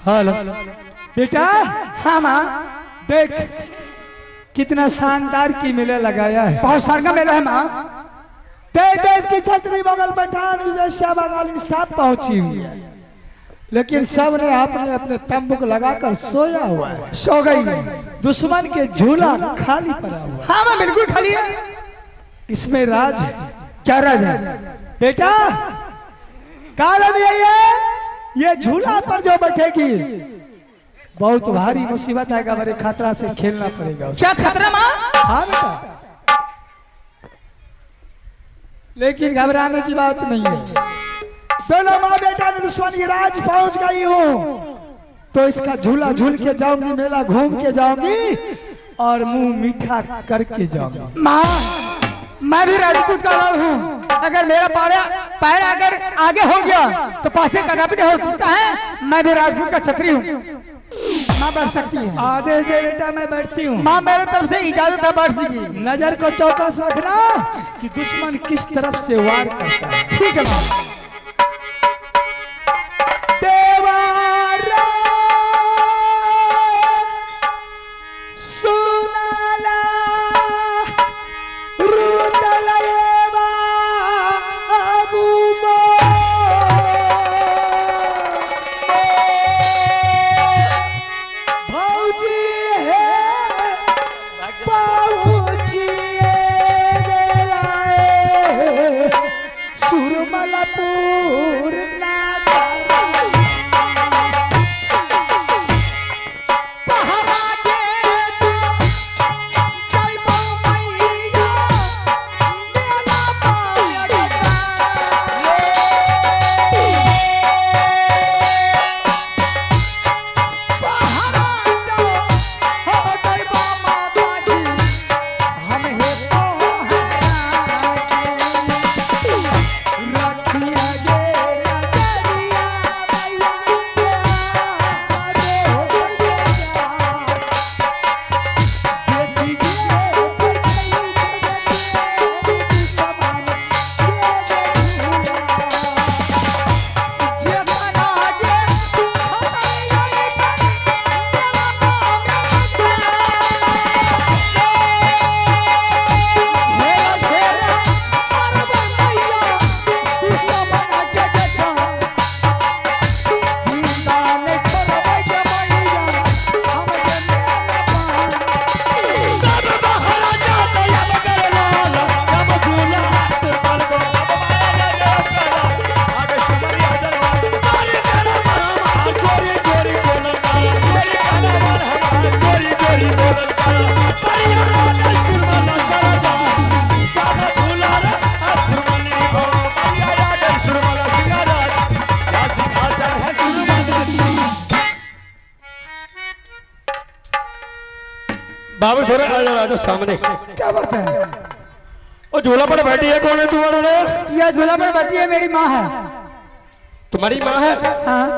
Hello बेटा। हाँ माँ, देख कितना शानदार की मेला लगाया है। बहुत साल का मेला है माँ। देश की छतरी बगल पठान विदेशिया बंगाली सब पहुंची हुई है, लेकिन सब ने अपने अपने तंबू लगाकर सोया हुआ है। सो गई। दुश्मन के झूला खाली पड़ा हुआ है। हाँ माँ बिल्कुल खाली है। इसमें राज है। क्या राज है बेटा? कारण यही है, ये झूला पर जो बैठेगी बहुत भारी मुसीबत आएगा, बड़े खतरा से खेलना पड़ेगा। क्या खतरा माँ? हाँ बेटा, लेकिन घबराने की बात नहीं है। दोनों माँ बेटा ने दुश्मन की राज पहुंच गई हूँ, तो इसका झूला झूल के जाऊंगी, मेला घूम के जाऊंगी और मुंह मीठा करके जाऊंगी। माँ मैं भी राजपूत का लड़ हूँ। अगर मेरा पैर अगर आगे हो गया तो पाछे कदापि नहीं हो सकता है। मैं भी राजपूत का छतरी हूँ। माँ बैठ सकती है। आदेश दे बेटा, मैं बैठती हूँ। माँ मेरे तरफ से इजाजत है, बैठ सकी। नजर को चौकस रखना कि दुश्मन किस तरफ से वार करता है। ठीक है माँ। देवारा सुनाला रुदलयेवा अबुमो भौजी है पहुँचिए गेलाए सुरमलपुर बाबू थोड़े आ जाओ सामने। क्या बात है? वो झूला पर बैठी है, कौन है तुम्हारा? यह झूला पर बैठी है मेरी माँ है। तुम्हारी माँ है? हाँ।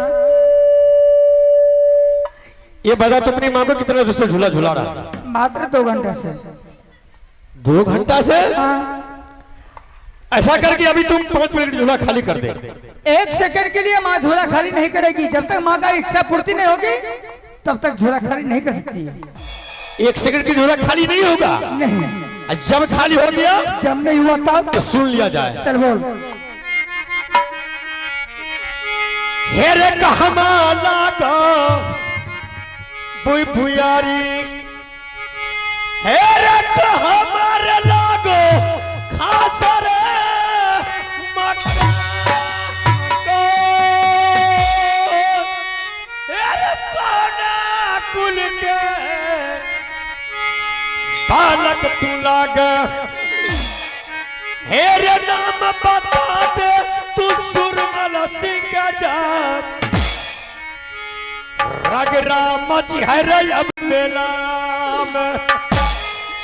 ये बता तुम अपनी माँ को कितना देर से झूला झूला रहा है? मात्र 2 घंटे से। 2 घंटा से? हाँ। ऐसा करके अभी तुम 5 मिनट झूला खाली कर दे। 1 सेकंड के लिए माँ झूला खाली नहीं करेगी। जब तक माँ का इच्छा पूर्ति नहीं होगी तब तक झूला खाली नहीं कर सकती है। 1 सेकंड की झूला खाली नहीं होगा? नहीं। जब खाली हो गया, जब नहीं हुआ तब तो सुन लिया जाए। चल बोल। हेरे कहमाला का बुई भुयारी, हेरे कहमारे लागो खास रे मक्का को, हेरे कोना कुल के बालक तू लाग, हेरे नाम बता दे तू सुरमल सिंह जा, रग राम हरे अब बेलाम,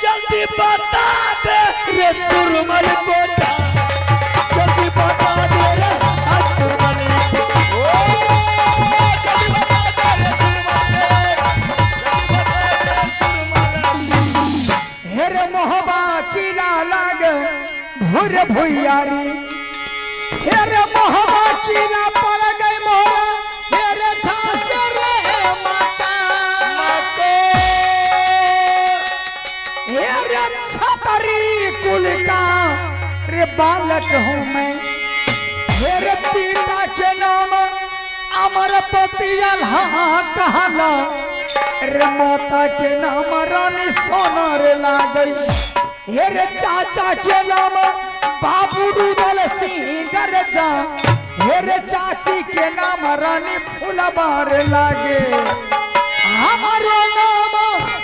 जल्दी बता दे रे सुरमल को जा, जल्दी बता दे रे सुरमल को, जल्दी बता दे रे हेरे मोहबा की लाग भूर भुयारी, हेरे मोहबा की ना पर गई मोहरा, हेरे खास रे बालक हूँ मैं। मेरे पिता के नाम अमरपति अल्लाह कहला, रे माता के नाम रानी सोनार लागई। हेरे चाचा के नाम बाबू रुदल सिंह गरजा, हेरे चाची के नाम रानी फुलबार लागे। हमारो नाम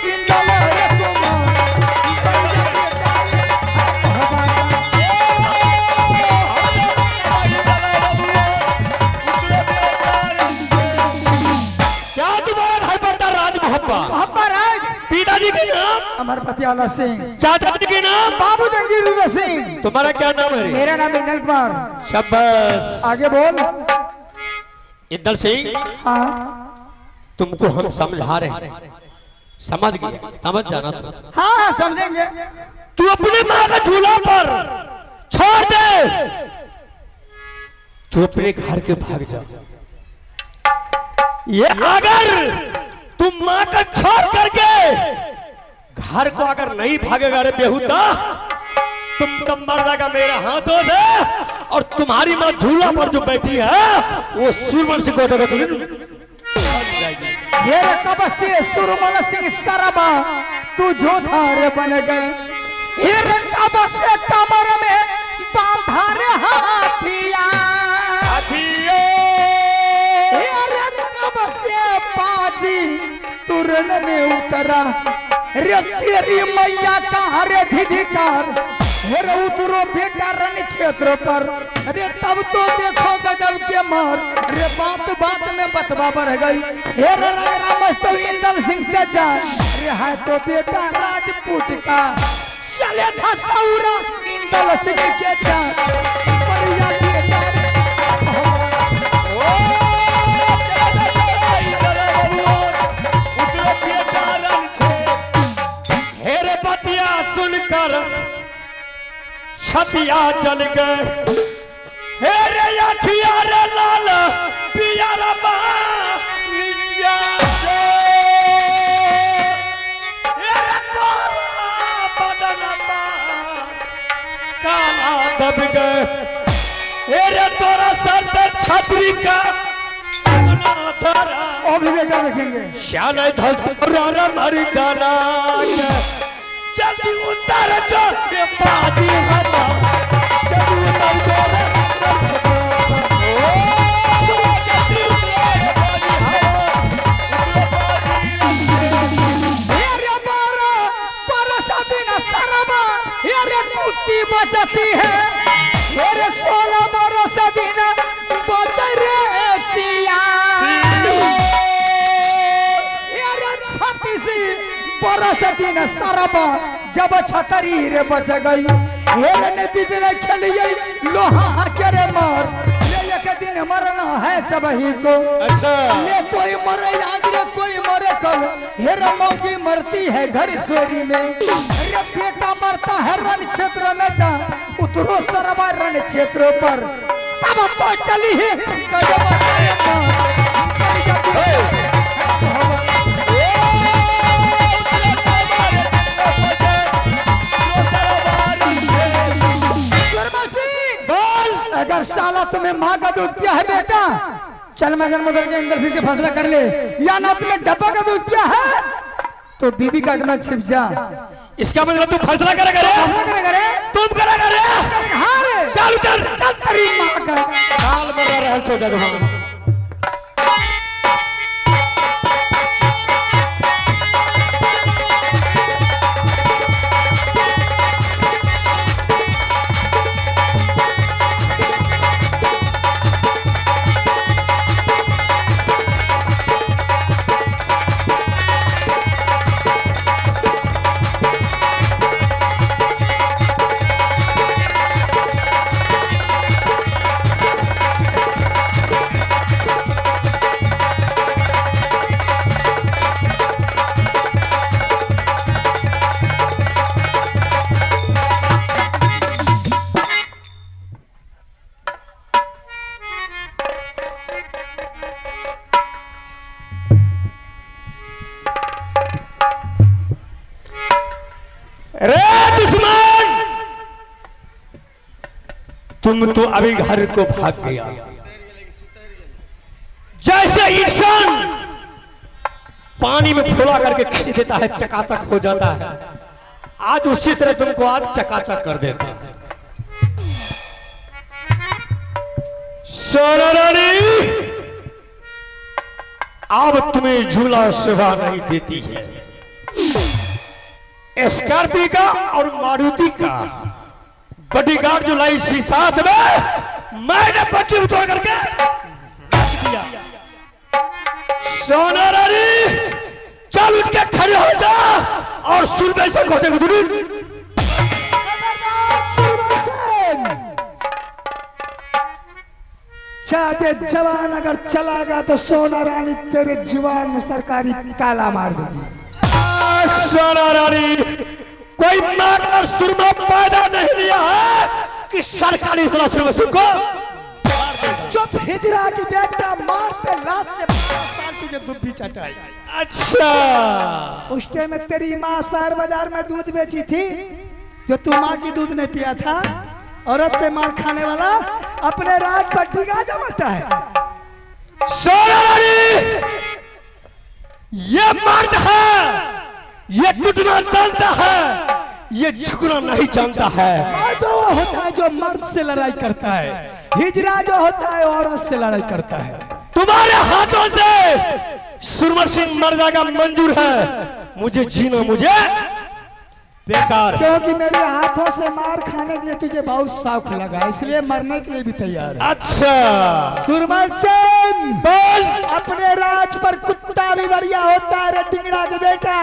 इंदल कुमार। पिताजी के नाम अमरपति आला सिंह, चाचा जी के नाम बाबू जंगीर रुदल सिंह। तुम्हारा क्या नाम है? मेरा नाम इंदल कुमार। शाबाश। आगे बोल। इंदल सिंह, हाँ तुमको हम समझा रहे हैं, समझ गए? समझ जाना तुम। हाँ हाँ समझेंगे। तू अपने माँ का झूला पर छोड़ दे, तू अपने घर के भाग जा। ये अगर तुम माँ का छोड़ करके घर को अगर नहीं भागेगा रे बेहुदा, तुम तो मर जाएगा मेरा हाथों से। और तुम्हारी माँ झूला पर जो बैठी है वो सूरमल सिंह को ये कब से सुरमल सिंह सरबा तू जोधार बन गए। ये कब से कमर में बांधा रे हाथिया, कब से पाजी तुरन में उतरा रे तेरी मैया का रे धिधिकार। हेरे उतरो बेटा रण क्षेत्र पर, अरे तब तो देखो गजब के मार। अरे बात बात में बतवा बढ़ गई। हेरे रगरा मस्तो इंदल सिंह से जा, अरे है तो बेटा राजपूत का चले था सौरा इंदल सिंह के जा। बढ़िया बेटा हेरे पतिया सुनकर छतिया जल गए। हेरे अखिया रे लाल पिया रबा निजा से। हेरे काला बदन काला दब गए। हेरे तोरा सर से छतरी का और भी बेटा देखेंगे। श्याल धरा मरी दाना जल्दी उतर जो रे बाजी हवा, जल्दी उतर जो रे ये बारा परसा दिन सरबा ये कुत्ती बचती है। ये 16 बरस दिन बच रे सिया। ये 36 बरस दिन सरबा जब छतरी रे बच गई। हेरे ने दिन खेलिए लोहा के रे मार। ले एक दिन मरना है सबही को। अच्छा ले कोई मरे आज रे कोई मरे कल। हेरा मौगी मरती है घर सोरी में। अरे बेटा मरता है रण क्षेत्र में जा, उतरो सरबा रण क्षेत्र पर। तब तो चली है अगर साला तुम्हें माँ का दूध पिया है बेटा, चल मैं मदर के अंदर से फैसला कर ले, या ना तुम्हें डब्बा का दूध पिया है तो बीबी का इतना छिप जा। इसका मतलब तू फैसला करेगा रे? फैसला करे तुम करेगा रे? हाँ रे चल चल चल तेरी माँ का साल बना रहा चौथा जमाना। तुम तो अभी घर को भाग गया। जैसे इंसान पानी में फुला करके खींच देता है, चकाचक हो जाता है, आज उसी तरह तुमको आज चकाचक कर देते हैं। सोना रानी, अब तुम्हें झूला शोभा नहीं देती है। स्कॉर्पियो का और मारुति का बॉडीगार्ड जो लाई सी साथ में, मैंने पट्टी उतोड़ करके रख दिया। सोना रानी, चल उठ के खड़े हो जा और सुरमे से घोटे गुदड़ी। चाहते जवान अगर चला गया तो सोना रानी तेरे जीवन में सरकारी ताला मार देगी। सोना रानी, कोई मार और सुरमा पैदा नहीं लिया है कि सरकारी सुरक्षा को चुप, हिजरा की बेटा मारते लाश से 5 साल तुझे दुब्बी चटाई। अच्छा, उस टाइम में तेरी माँ शहर बाजार में दूध बेची थी, जो तू माँ की दूध नहीं पिया था। औरत से मार खाने वाला अपने राज पर डिगा जमाता है। सोना रानी, ये मर्द है, ये टूटना जानता है, ये झुकना नहीं जानता है। मर्द वो होता है जो मर्द से लड़ाई करता है, हिजरा जो होता है औरत से लड़ाई करता है। तुम्हारे हाथों से सुरमर सिंह मर जाएगा मंजूर है, मुझे जीना मुझे बेकार। क्योंकि मेरे हाथों से मार खाने के लिए तुझे बहुत शौक लगा, इसलिए मरने के लिए भी तैयार है। अच्छा, सुरमर सिंह बोल। अपने राज पर कुत्ता भी बढ़िया होता है रे टिंगड़ा के बेटा।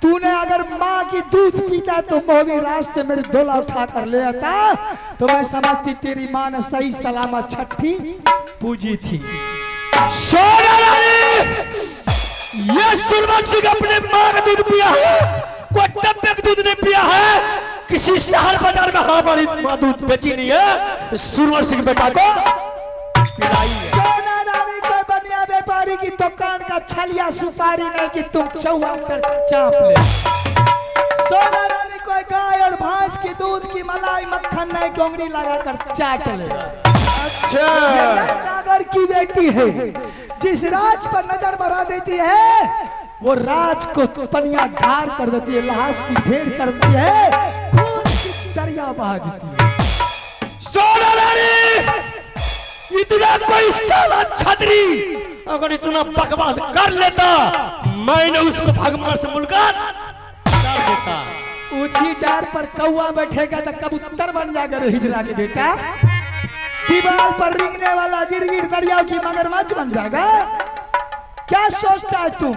तूने अगर माँ की दूध पीता तो मोहबी राज से मेरी डोला उठा कर ले आता, तो मैं समझती तेरी माँ ने सही सलामत छठी पूजी थी। सोना रानी, ये सुरमर सिंह अपने माँ का दूध पिया है, कोई डब्बे का दूध नहीं पिया है, किसी शहर बाजार में हमारी माँ दूध बेची नहीं है। सुरमर सिंह बेटा को पिलाई है। सोना रानी कोई बनिया व्यापारी की दुकान का छलिया सुपारी नहीं कि तुम चौहान पर चाप ले। सोना रानी कोई गाय और भैंस की दूध की मलाई मक्खन नहीं कि उंगली लगाकर चाट ले। अच्छा, नागर की बेटी है, जिस राज पर नजर बढ़ा देती है वो राज को पनिया ढार कर देती है, लाश की ढेर कर देती है, खून की दरिया बहा देती है। सोना रानी, इतना कोई साला छतरी अगर इतना बकवास कर लेता, मैंने उसको भगवान से मुलाकात कर देता। ऊंची डार पर कौवा बैठेगा तो कबूतर बन जाएगा रे हिजरा के बेटा। दीवार पर रिंगने वाला गिरगिट दरियाओं की मगरमच्छ बन जाएगा। क्या सोचता है तू?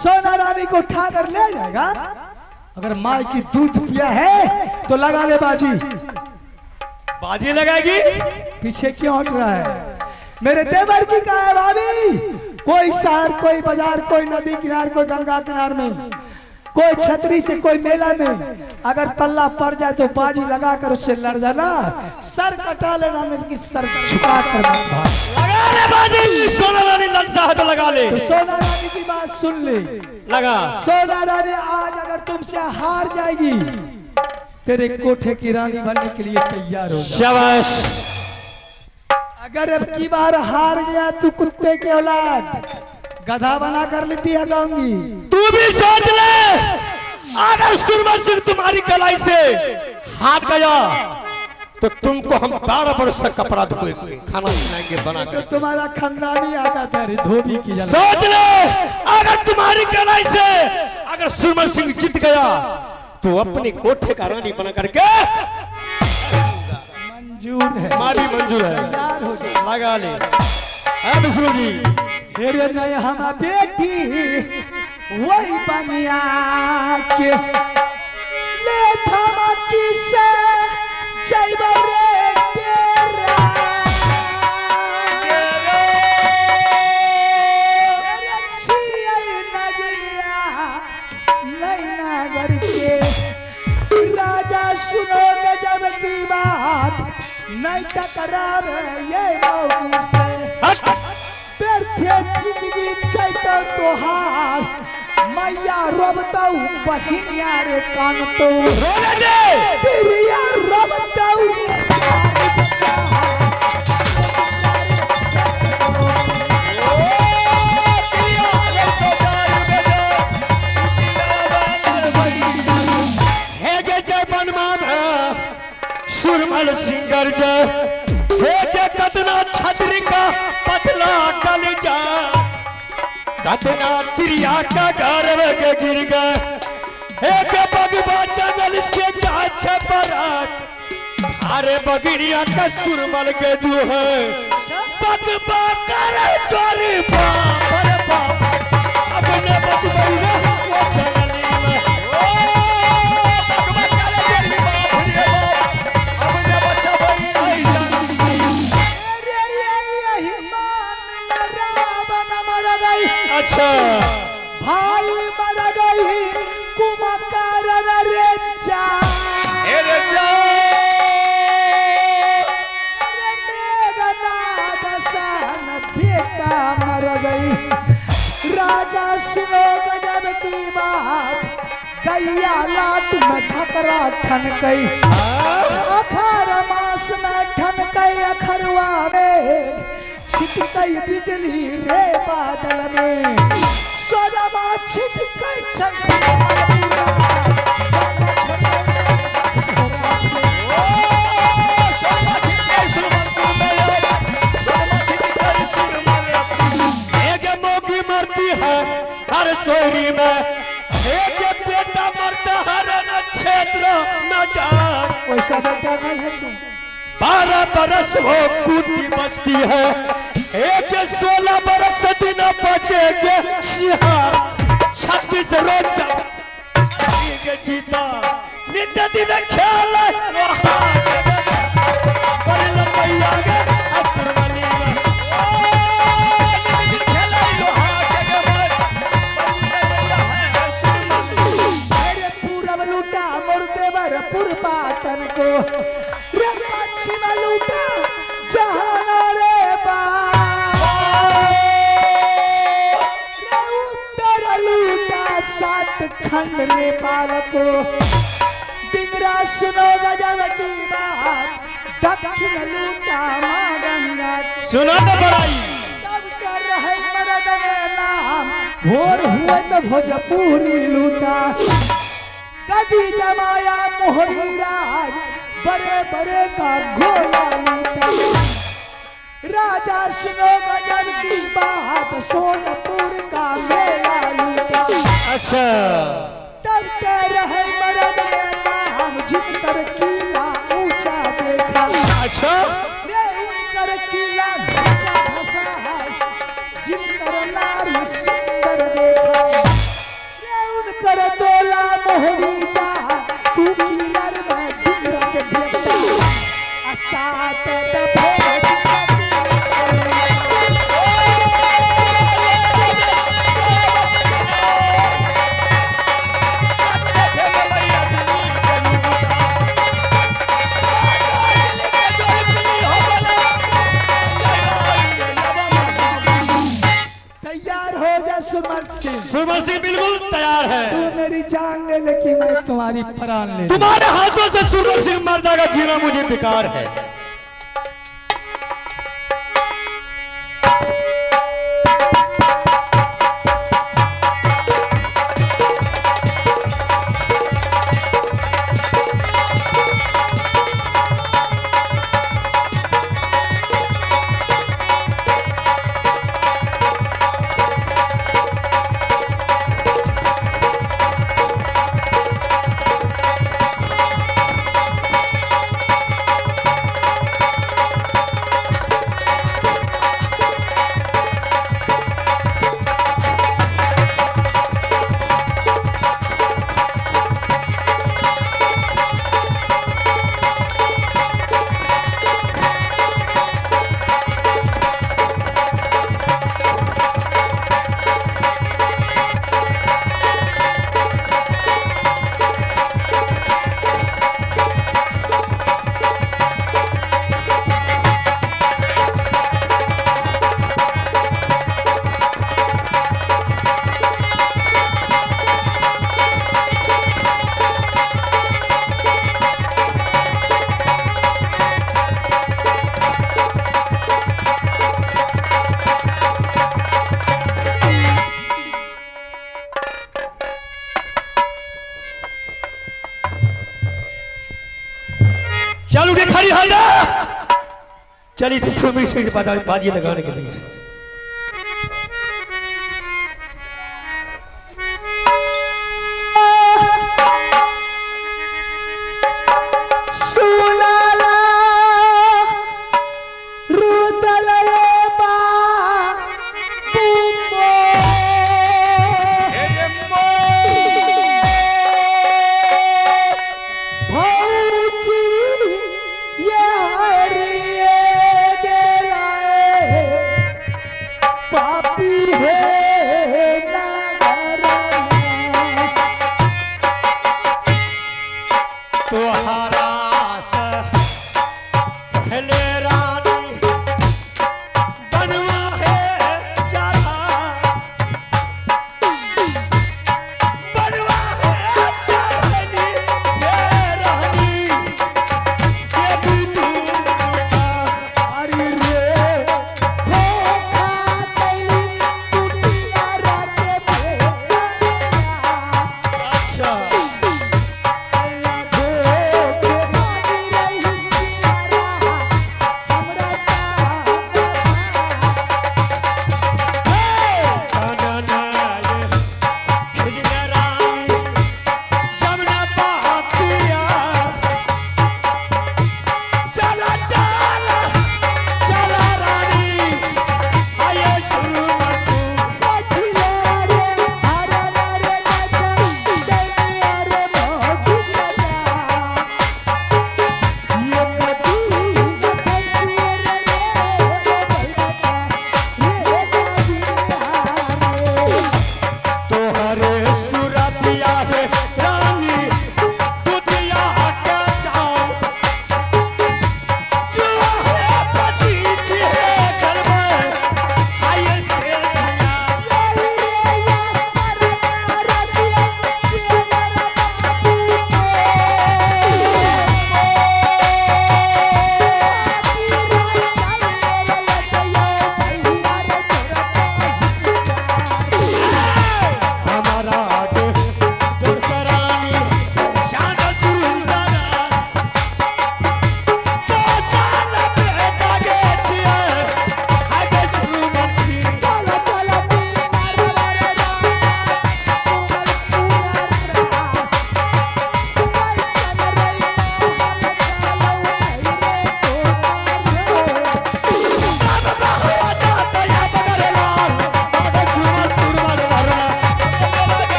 सोना रानी को उठा कर ले जाएगा? अगर माँ की दूध पिया है तो लगा ले बाजी। बाजी लगाएगी? पीछे क्यों हट रहा है? मेरे देवर की कहा है भाभी? कोई शहर, कोई बाजार, कोई नदी किनार, कोई गंगा किनार में, कोई छतरी से, कोई मेला में अगर पल्ला पड़ जाए तो बाजी लगाकर उससे लड़ जाना, सर कटा लेना, नहीं सर झुका कर लगा ले बाजी। सोना रानी ललसा है तो लगा ले। तो सोना रानी की बात सुन ले, लगा। सोना रानी आज अगर तुमसे हार जाएगी, तेरे कोठे की रानी बनने के लिए तैयार हो जा। शाबाश। अगर अब की बार हार गया तू कुत्ते के औलाद, गधा बना कर लेती है गाऊंगी। तू भी सोच ले, अगर सुरमर सिंह तुम्हारी कलाई से हाथ गया तो तुमको हम 12 वर्ष तक कपड़ा धोएंगे, खाना खिलाएंगे बना तो कर। तुम्हारा खानदानी आता था रे धोबी की जगह। सोच ले, अगर तुम्हारी कलाई से अगर सुरमर सिंह जीत गया तो अपने कोठे का रानी बना करके मंजूर है, माँ भी मंजूर है। तैयार हो जा। लगा ले। विष्णु जी, हेरे नहीं हम बेटी वही बनिया के ले धमकी से जैबे रे तेरा। तेरे छियै नगरिया नैना घर के राजा, सुनो गजब की बात, नहीं टकरावे ये मौगी से। जिंदगी चैतो तोहार मैया रोबतौ बहिनिया रे कान तो रोने दे। तिरिया रोबतौ रे गर्ज हे के कतना छतरी का पतला कल जा कतना त्रिया का गर्व के गिर गए हे के बगवा जंगल से जा छपरात अरे बगिरिया का सुरमल के दूह बगवा करे चोरी बाप रे बाप अपने बचपन में वो जंगली में बगवा करे चोरी बाप रे बाप अपने बचपन नहीं जानती यही मान रावण मर गई अच्छा भाई मर गई कुमकार रे जा अरे जा बेटा मर गई राजा सुनो गजब की बात गैया लाट में धकरा ठन गई अखार मास में ठन गई अखरुआ में छिट गई बिजली रे बादल में सोनमा छिट गई हर सोरी में एक बेटा मरता हर क्षेत्र न जा वैसा बेटा नहीं है तुम 12 बरस वो कूटी बचती है एक 16 बरस दिन बचेगे सिहार 36 रोज जगेगे जीता नित्य दिन खेल पाटन को पश्चिम लूटा जहान रे उत्तर लूटा 7 खंड नेपाल को डिंगरा सुनो गजब की बात दक्षिण लूटा मां गंगा सुनो तो बड़ाई तब कर रहे मरद में नाम भोर हुए तो भोजपुरी लूटा गदी जमाया मोहरी राज बड़े बड़े का घोड़ा लूटा राजा सुनो गजब की बात सोनपुर का मेला लूटा अच्छा तब के रहे मरद में नाम जिनकर किला ऊंचा देखा अच्छा रे उनकर किला ऊंचा धसा जिनकर नारी सुंदर देखा रे उनकर तोला मोहरी जा तू किलर में बिगड़ के बेटा सात दफे तैयार हो जा सुमर सिंह बिल्कुल तैयार है तू मेरी जान ले लेकिन मैं तुम्हारी प्राण ले तुम्हारे हाथों से सुमर सिंह मर्दा का जीना मुझे बेकार है चली थी सुमिर सिंह से बाजी लगाने के लिए।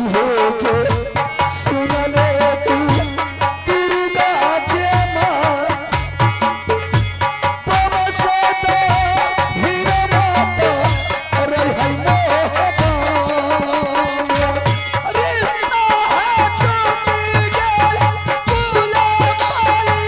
होके सुन ले तू दुर्गा के माँ तमसे तो हीरा माता रही रिश्ता है टूट गया फूला पाली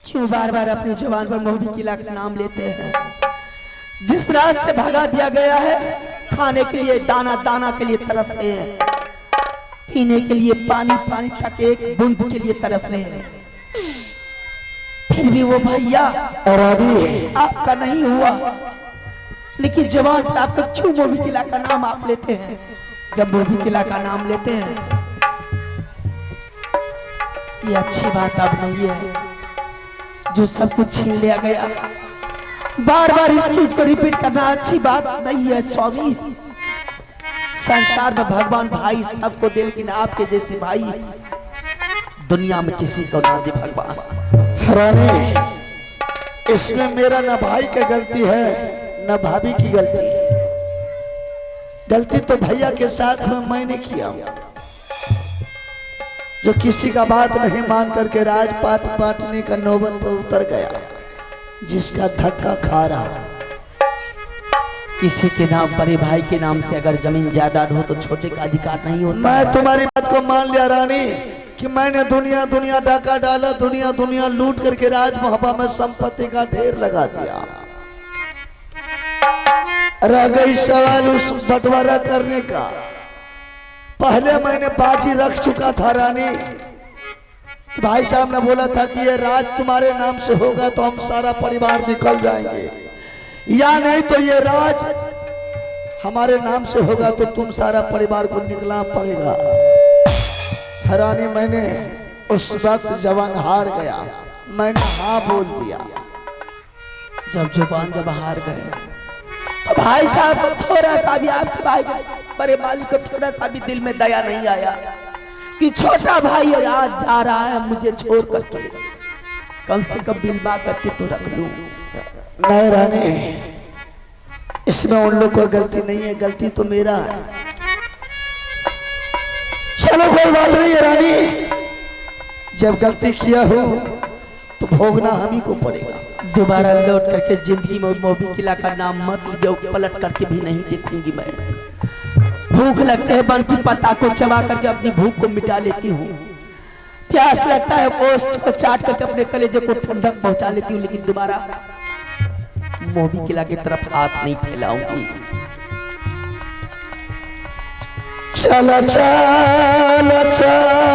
क्यों बार बार अपनी जुबान पर मोहब्बी किला का नाम लेते हैं? जिस रात से भगा दिया गया है, खाने के लिए दाना, दाना के लिए तरस रहे हैं, पीने के लिए पानी, पानी तक एक बूंद के लिए तरस रहे हैं, फिर भी वो भैया आपका नहीं हुआ। लेकिन जवान पर आपका क्यों मोहब्बी किला का नाम आप लेते हैं? जब मोहब्बी किला का नाम लेते हैं, ये अच्छी बात अब नहीं है जो सब कुछ छीन लिया गया। बार बार इस चीज को रिपीट करना अच्छी बात नहीं है स्वामी। संसार में भगवान भाई सबको दे, लेकिन आपके जैसे भाई दुनिया में किसी को ना दे भगवान। रानी, इसमें मेरा न भाई की गलती है न भाभी की गलती। गलती तो भैया के साथ में मैंने किया, जो किसी का बात नहीं मान करके राजपाट बांटने का नौबत पर उतर गया, जिसका धक्का खा रहा। किसी के नाम, बड़े भाई के नाम से अगर जमीन जायदाद हो तो छोटे का अधिकार नहीं होता। मैं तुम्हारी बात को मान लिया रानी कि मैंने दुनिया दुनिया डाका डाला, दुनिया दुनिया लूट करके राज मोहब्बा में संपत्ति का ढेर लगा दिया। रह गई सवाल उस बंटवारा करने का। पहले मैंने बाजी रख चुका था रानी। भाई साहब ने बोला था कि ये राज तुम्हारे नाम से होगा तो हम सारा परिवार निकल जाएंगे, या नहीं तो ये राज हमारे नाम से होगा तो तुम सारा परिवार को निकलना पड़ेगा। रानी, मैंने उस वक्त जवान हार गया, मैंने हाँ बोल दिया। जब जुबान जब हार गए तो भाई साहब को थोड़ा सा भी, आपके भाई के बड़े मालिक को थोड़ा सा भी दिल में दया नहीं आया कि छोटा भाई आज जा रहा है मुझे छोड़ करके, कम से कम बिलवा करके तो रख लूं। नहीं रानी, इसमें उन लोग को गलती नहीं है, गलती तो मेरा है। चलो कोई बात नहीं है रानी, जब गलती किया हो तो भोगना हम ही को पड़ेगा। दोबारा लौट करके जिंदगी में मोहब्बी किला का नाम मत लीजिए, पलट करके भी नहीं देखूंगी मैं। भूख लगते है बन की पत्ता को चबा करके अपनी भूख को मिटा लेती हूँ, प्यास लगता है ओष्ठ को चाट करके अपने कलेजे को ठंडक पहुंचा लेती हूँ, लेकिन दोबारा मोहब्बी किला की तरफ हाथ नहीं फैलाऊंगी। चला चला चला